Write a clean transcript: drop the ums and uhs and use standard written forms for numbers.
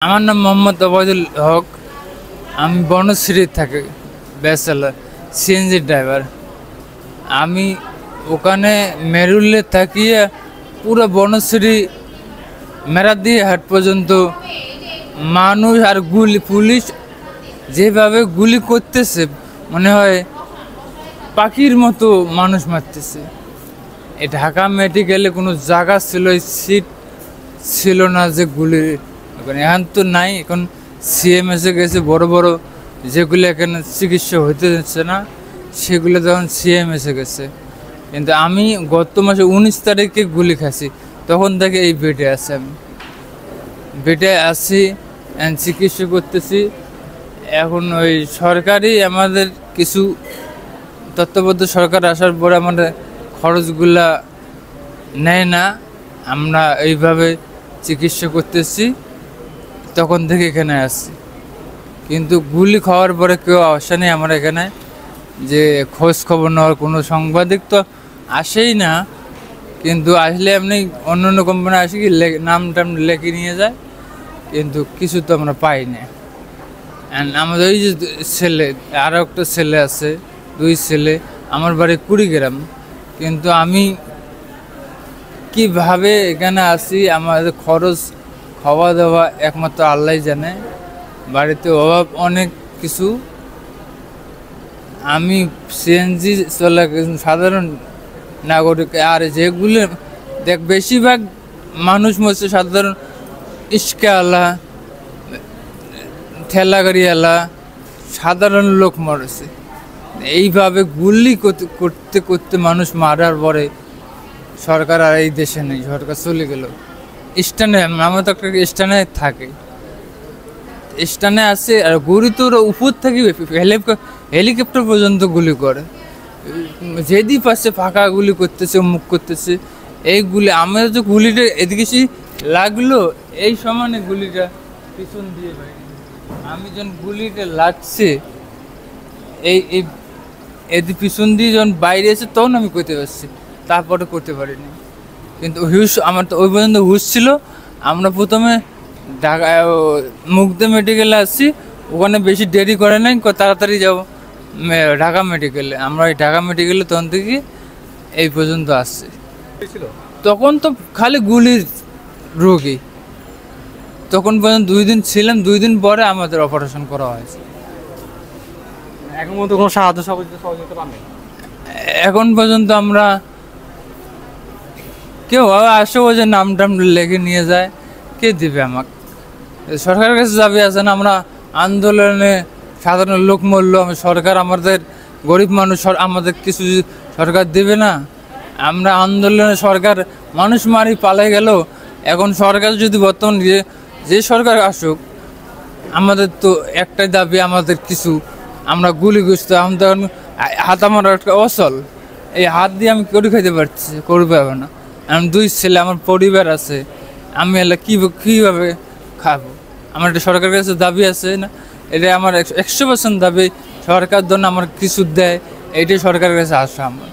আমার নাম মোহাম্মদ ওবায়দুল হক। আমি বনশ্রী থাকি, ব্যাচেলার সিএনজি ড্রাইভার। আমি ওখানে মেরুলে থাকিয়ে পুরো বনশ্রী মেরাদিয়া হাট পর্যন্ত মানুষ আর পুলিশ যেভাবে গুলি করতেছে মনে হয় পাখির মতো মানুষ মারতেছে। এই ঢাকা মেডিকেলে কোনো জায়গা ছিল, সিট ছিল না যে গুলি, এখন তো নাই। এখন সিএমএসে গেছে, বড় বড় যেগুলো এখানে চিকিৎসা হইতে যাচ্ছে না সেগুলো তখন সিএমএসে গেছে। কিন্তু আমি গত মাসে 19 তারিখে গুলি খাচ্ছি, তখন থেকে এই বেডে আছি। আমি বেডে আছি, চিকিৎসা করতেছি। এখন ওই সরকারি আমাদের কিছু তত্ত্বাবধায়ক সরকার আসার পরে আমাদের খরচগুলা নেয় না, আমরা এইভাবে চিকিৎসা করতেছি, তখন থেকে এখানে আসছি। কিন্তু গুলি খাওয়ার পরে কেউ আসে নেই আমার এখানে, যে খোঁজ খবর নেওয়ার কোনো সাংবাদিক তো আসেই না। কিন্তু আসলে এমনি অন্য অন্য কোম্পানি আসে কি নাম টাম লেখে নিয়ে যায়, কিন্তু কিছু তো আমরা পাই না। আমাদের ওই যে ছেলে, আরও একটা ছেলে আছে, 2 ছেলে, আমার বাড়ি কুড়িগ্রাম। কিন্তু আমি কিভাবে এখানে আসি, আমাদের খরচ খাওয়া দাওয়া একমাত্র আল্লাহ জানে। বাড়িতে অভাব অনেক কিছু। আমি সিএনজি চলে সাধারণ নাগরিক, আর যেগুলো দেখ বেশিরভাগ মানুষ মরছে সাধারণ ইস্কাওয়ালা, ঠেলাগাড়িওয়ালা, সাধারণ লোক মরেছে। এইভাবে গুলি করতে করতে মানুষ মারার পরে সরকার আর এই দেশে নেই, সরকার চলে গেল স্টানে। আমরা তো একটা স্টানে থাকে, স্টানে আছে, আর গুরুতর উপর থেকে হেলিকপ্টার পর্যন্ত গুলি করে। যেদি পাশে ফাঁকা গুলি করতেছে, মুখ করতেছে। এই গুলি আমাদের যে গুলিটা এদিকে লাগলো, এই সমানে গুলিটা পিছন দিয়ে আমি যখন গুলিটা লাগছে এই এদি পিছন দিয়ে যখন বাইরে এসে তখন আমি করতে পারছি, তারপরে করতে পারিনি। কিন্তু হুশ আমার তো ওই পর্যন্ত হুশ ছিল। আমরা প্রথমে ঢাকা মুগদা মেডিকেলে আসছি, ওখানে বেশি দেরি করে নাই, তাড়াতাড়ি যাবো ঢাকা মেডিকেলে। আমরা এই ঢাকা মেডিকেলে তখন থেকে এই পর্যন্ত আসছি। তখন তো খালি গুলির রোগী, তখন পর্যন্ত 2 দিন ছিলাম। 2 দিন পরে আমাদের অপারেশন করা হয়েছে। এখন পর্যন্ত কোনো সাহায্য সহযোগিতা পাননি? এখন পর্যন্ত আমরা কেউ আসে, যে নাম টাম লেখে নিয়ে যায়, কে দিবে আমাকে? সরকারের কাছে যাবে আছে না। আমরা আন্দোলনে সাধারণ লোক মরল, সরকার আমাদের গরিব মানুষ, আমাদের কিছু সরকার দেবে না? আমরা আন্দোলনে সরকার মানুষ মারি পালাই গেল। এখন সরকার যদি বর্তমান যে সরকার আসুক, আমাদের তো একটাই দাবি, আমাদের কিছু আমরা গুলিগ্রস্ত। আমাদের হাত আমার একটা অচল, এই হাত দিয়ে আমি করে খাইতে পারছি, করবে হবে না। আমি 2 ছেলে, আমার পরিবার আছে, আমি এলা কীভাবে খাবো? আমার একটা সরকারের কাছে দাবি আছে না, এটা আমার 100% দাবি। সরকার জন্য আমার কিছু দেয়, এইটাই সরকারের কাছে আসা আমার।